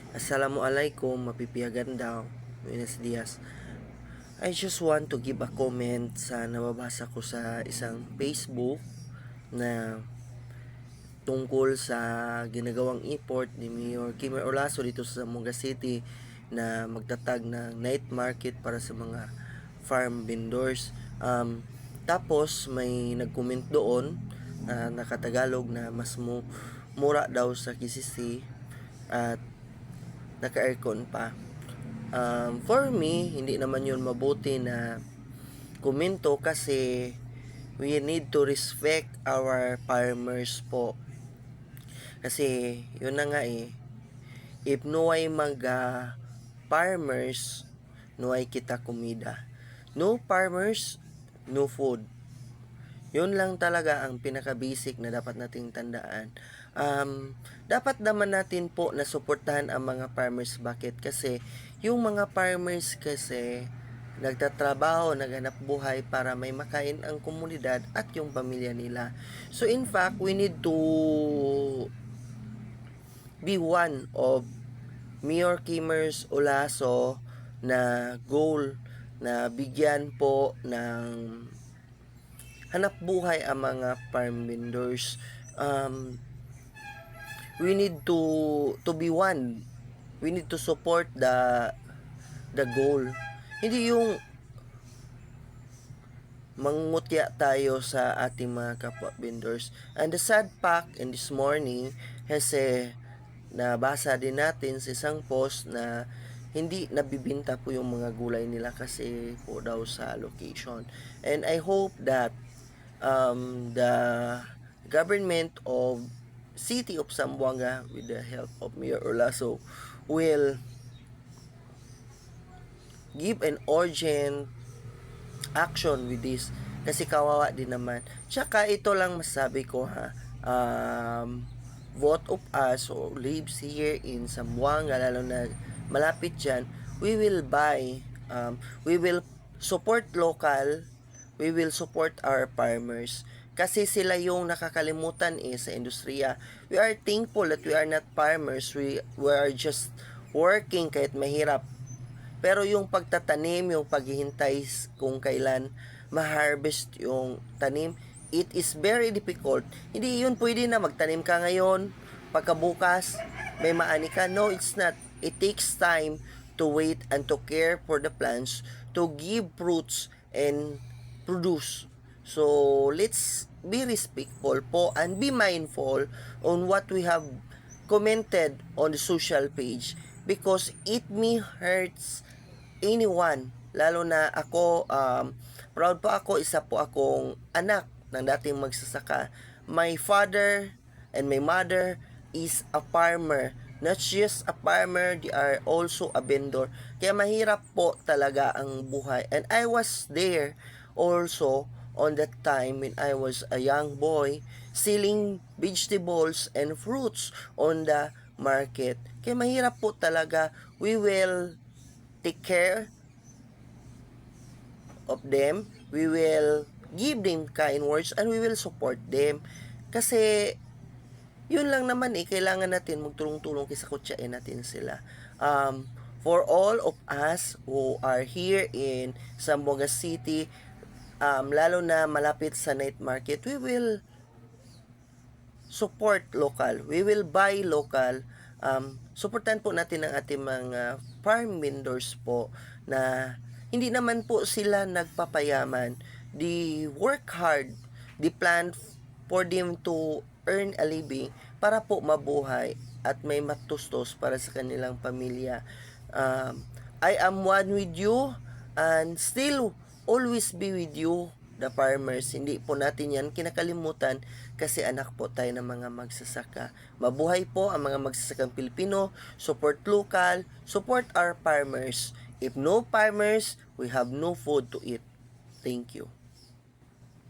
Assalamualaikum, mapipiyagan daw. Buenos dias. I just want to give a comment sa nababasa ko sa isang Facebook na tungkol sa ginagawang effort ni Mayor Kimer Olaso dito sa Zamboanga City na magtatag ng night market para sa mga farm vendors. Tapos may nag-comment doon na nakatagalog na mas mura daw sa KCC at naka-aircon pa. For me, hindi naman yun mabuti na komento kasi we need to respect our farmers po. Kasi yun na nga if no ay farmers, no ay kita kumida. No farmers, no food. Yun lang talaga ang pinaka-basic na dapat nating tandaan. Dapat naman natin po na suportahan ang mga farmers. Bakit? Kasi yung mga farmers kasi nagtatrabaho, naghanap buhay para may makain ang komunidad at yung pamilya nila. So in fact, we need to be one of Mayor Kimers Olaso na goal na bigyan po ng hanap buhay ang mga farm vendors. We need to be one. We need to support the goal. Hindi yung mangutya tayo sa ating mga kapwa vendors. And the sad fact in this morning kasi nabasa din natin sa isang post na hindi nabibinta po yung mga gulay nila kasi po daw sa location. And I hope that the government of City of Zamboanga with the help of Mayor Olaso will give an urgent action with this kasi kawawa din naman. Tsaka ito lang masabi ko vote of us who lives here in Zamboanga, lalo na malapit dyan, we will buy, we will support local, we will support our farmers. Kasi sila yung nakakalimutan sa industriya. We are thankful that we are not farmers. We are just working kahit mahirap. Pero yung pagtatanim, yung paghihintay kung kailan ma-harvest yung tanim, it is very difficult. Hindi yun pwede na magtanim ka ngayon, pagkabukas, may maani ka. No, it's not. It takes time to wait and to care for the plants to give fruits and produce. So, let's be respectful po and be mindful on what we have commented on the social page because it may hurts anyone. Lalo na ako, proud po ako, isa po akong anak ng dating magsasaka. My father and my mother is a farmer. Not just a farmer, they are also a vendor. Kaya mahirap po talaga ang buhay. And I was there also on that time when I was a young boy selling vegetables and fruits on the market. Kaya mahirap po talaga. We will take care of them. We will give them kind words and we will support them. Kasi yun lang naman kailangan natin magtulong-tulong kaysa kutsain natin sila. For all of us who are here in Zamboanga City, lalo na malapit sa night market, we will support local. We will buy local. Supportan po natin ang ating mga farm vendors po na hindi naman po sila nagpapayaman. They work hard. They plan for them to earn a living para po mabuhay at may matustos para sa kanilang pamilya. I am one with you and still always be with you, the farmers. Hindi po natin yan kinakalimutan kasi anak po tayo ng mga magsasaka. Mabuhay po ang mga magsasakang Pilipino. Support local, support our farmers. If no farmers, we have no food to eat. Thank you.